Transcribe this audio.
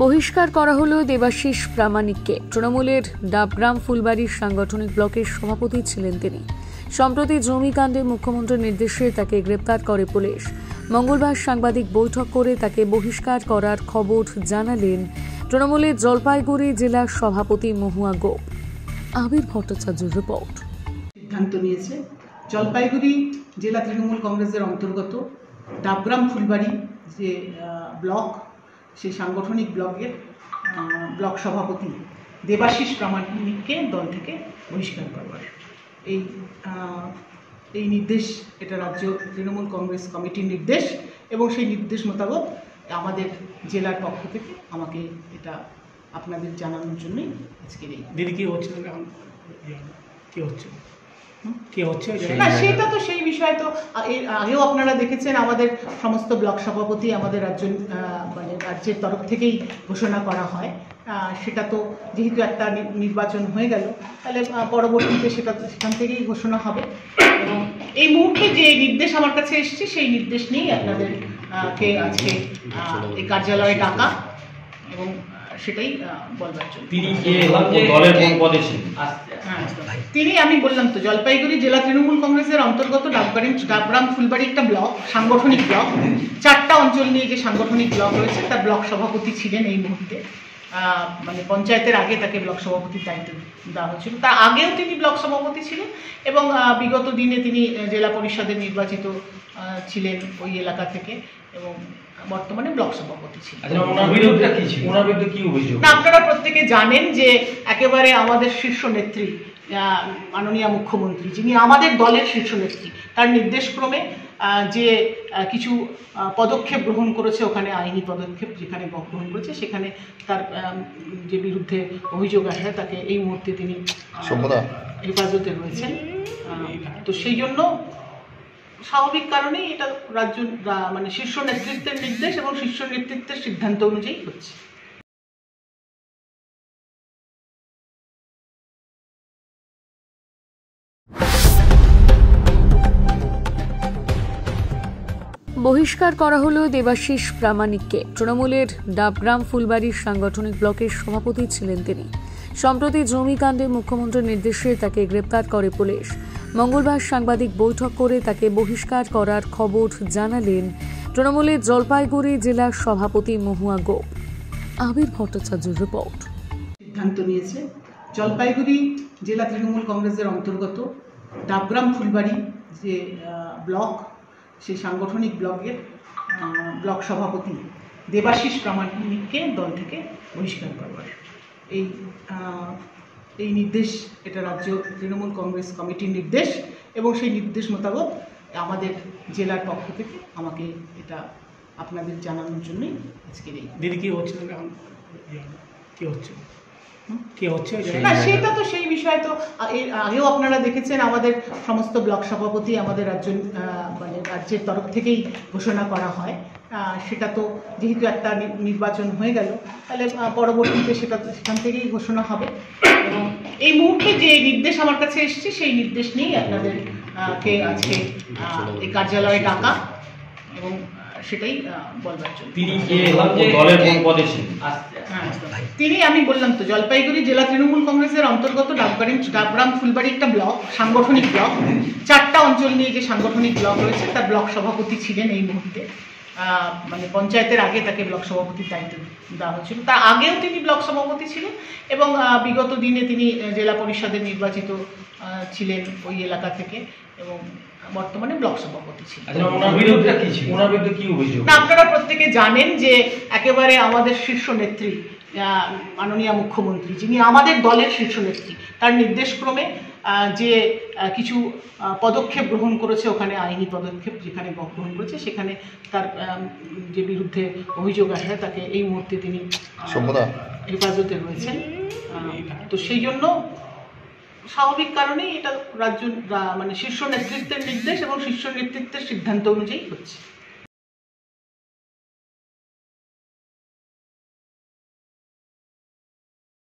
বহিষ্কার করা হলো দেবাশিস প্রামাণিককে। তৃণমূলের ডাবগ্রাম ফুলবাড়ির সাংগঠনিক ব্লকের সভাপতি ছিলেন তিনি। সম্প্রতি জমিকাণ্ডে মুখ্যমন্ত্রীর নির্দেশে তাকে গ্রেপ্তার করে পুলিশ। মঙ্গলবার সাংবাদিক বৈঠক করে তাকে বহিষ্কার করার খবর জানালেন তৃণমূলের জলপাইগুড়ি জেলার সভাপতি মহুয়া গোপ। আবির ভট্টাচার্যের রিপোর্ট। সিদ্ধান্ত নিয়েছে জলপাইগুড়ি জেলা তৃণমূল কংগ্রেসের অন্তর্গত ডাবগ্রাম ফুলবাড়ি যে ব্লক, সেই সাংগঠনিক ব্লকের ব্লক সভাপতি দেবাশিস প্রামাণিককে দল থেকে বহিষ্কার করবার এই নির্দেশ, এটা রাজ্য তৃণমূল কংগ্রেস কমিটির নির্দেশ এবং সেই নির্দেশ মোতাবেক আমাদের জেলার পক্ষ থেকে আমাকে এটা আপনাদের জানানোর জন্যই আজকের এই দিদি কি হচ্ছে কি হচ্ছে না, সেটা তো সেই বিষয় তো এর আগেও আপনারা দেখেছেন। আমাদের সমস্ত ব্লক সভাপতি আমাদের রাজ্যের তরফ থেকেই ঘোষণা করা হয়। সেটা তো যেহেতু একটা নির্বাচন হয়ে গেল, তাহলে পরবর্তীতে সেখান থেকেই ঘোষণা হবে। এবং এই মুহূর্তে যে নির্দেশ আমার কাছে এসেছে সেই নির্দেশ নিয়েই আপনাদেরকে আজকে এই কার্যালয়ে ডাকা এবং সেটাই বলবার জন্য। তিনি আমি বললাম তো, জলপাইগুড়ি জেলা তৃণমূল কংগ্রেসের অন্তর্গত ডাবগ্রাম ফুলবাড়ি একটা ব্লক, সাংগঠনিক ব্লক। 4টা অঞ্চল নিয়ে যে সাংগঠনিক ব্লক রয়েছে তার ব্লক সভাপতি ছিলেন এই মুহূর্তে। পঞ্চায়েতের আগে তাকে ব্লক সভাপতির দায়িত্ব দেওয়া হয়েছিল। তার আগেও তিনি ব্লক সভাপতি ছিলেন এবং বিগত দিনে তিনি জেলা পরিষদের নির্বাচিত ছিলেন ওই এলাকা থেকে এবং বর্তমানে ব্লক সভাপতি ছিলেন। আপনারা প্রত্যেকে জানেন যে একেবারে আমাদের শীর্ষ নেত্রী মাননীয় মুখ্যমন্ত্রী, যিনি আমাদের দলের শীর্ষ নেত্রী, তার নির্দেশক্রমে যে কিছু পদক্ষেপ গ্রহণ করেছে, ওখানে আইনি পদক্ষেপ যেখানে গ্রহণ করেছে, সেখানে তার যে বিরুদ্ধে অভিযোগ আসে তাকে এই মুহূর্তে তিনি হেফাজতে রয়েছেন। তো সেই জন্য স্বাভাবিক কারণেই এটা রাজ্য শীর্ষ নেতৃত্বের নির্দেশ এবং শীর্ষ নেতৃত্বের সিদ্ধান্ত অনুযায়ী হচ্ছে। বহিষ্কার করা হলো দেবাশিস প্রামাণিককে। তৃণমূলের ডাবগ্রাম ফুলবাড়ির সাংগঠনিক ব্লকের সভাপতি ছিলেন তিনি। সম্প্রতি জমিকাণ্ডে মুখ্যমন্ত্রীর নির্দেশে তাকে গ্রেপ্তার করে পুলিশ। মঙ্গলবার সাংবাদিক বৈঠক করে তাকে বহিষ্কার করার খবর জানালেন তৃণমূলের জলপাইগুড়ি জেলার সভাপতি মহুয়া গোপ। আবির ভট্টাচার্যের রিপোর্ট। সিদ্ধান্ত নিয়েছে জলপাইগুড়ি জেলা তৃণমূল কংগ্রেসের অন্তর্গত ডাবগ্রাম ফুলবাড়ি যে ব্লক, সেই সাংগঠনিক ব্লকের ব্লক সভাপতি দেবাশিস প্রামাণিককে দল থেকে বহিষ্কার করবার এই নির্দেশ, এটা রাজ্য তৃণমূল কংগ্রেস কমিটির নির্দেশ এবং সেই নির্দেশ মোতাবেক আমাদের জেলার পক্ষ থেকে আমাকে এটা আপনাদের জানানোর জন্যই আজকের এই দিদি কি হচ্ছে না, সেটা তো সেই বিষয় তো এর আগেও আপনারা দেখেছেন। আমাদের সমস্ত ব্লক সভাপতি আমাদের রাজ্যের তরফ থেকেই ঘোষণা করা হয়। সেটা তো যেহেতু একটা নির্বাচন হয়ে গেল, তাহলে পরবর্তীতে সেখান থেকেই ঘোষণা হবে। এবং এই মুহূর্তে যে নির্দেশ আমার কাছে এসেছে সেই নির্দেশ নিয়েই আপনাদেরকে আজকে এই কার্যালয়ে ডাকা এবং সেটাই বলবার জন্য। তিনি আমি বললাম তো, জলপাইগুড়ি জেলা তৃণমূল কংগ্রেসের অন্তর্গত ডাবগ্রাম ফুলবাড়ি একটা ব্লক, সাংগঠনিক ব্লক। 4টা অঞ্চল নিয়ে যে সাংগঠনিক ব্লক রয়েছে তার ব্লক সভাপতি ছিলেন এই মুহূর্তে। পঞ্চায়েতের আগে তাকে ব্লক সভাপতির দায়িত্ব দেওয়া হয়েছিল। তার আগেও তিনি ব্লক সভাপতি ছিলেন এবং বিগত দিনে তিনি জেলা পরিষদের নির্বাচিত ছিলেন ওই এলাকা থেকে এবং বর্তমানে ব্লক সভাপতি ছিলেন। আপনারা প্রত্যেকে জানেন যে একেবারে আমাদের শীর্ষ নেত্রী মাননীয় মুখ্যমন্ত্রী, যিনি আমাদের দলের শীর্ষ নেত্রী, তার নির্দেশক্রমে যে কিছু পদক্ষেপ গ্রহণ করেছে, ওখানে আইনি পদক্ষেপ যেখানে গ্রহণ করেছে, সেখানে তার যে বিরুদ্ধে অভিযোগ আসে তাকে এই মুহূর্তে তিনি হেফাজতে রয়েছেন। তো সেই জন্য স্বাভাবিক কারণেই এটা রাজ্য শীর্ষ নেতৃত্বের নির্দেশ এবং শীর্ষ নেতৃত্বের সিদ্ধান্ত অনুযায়ী হচ্ছে।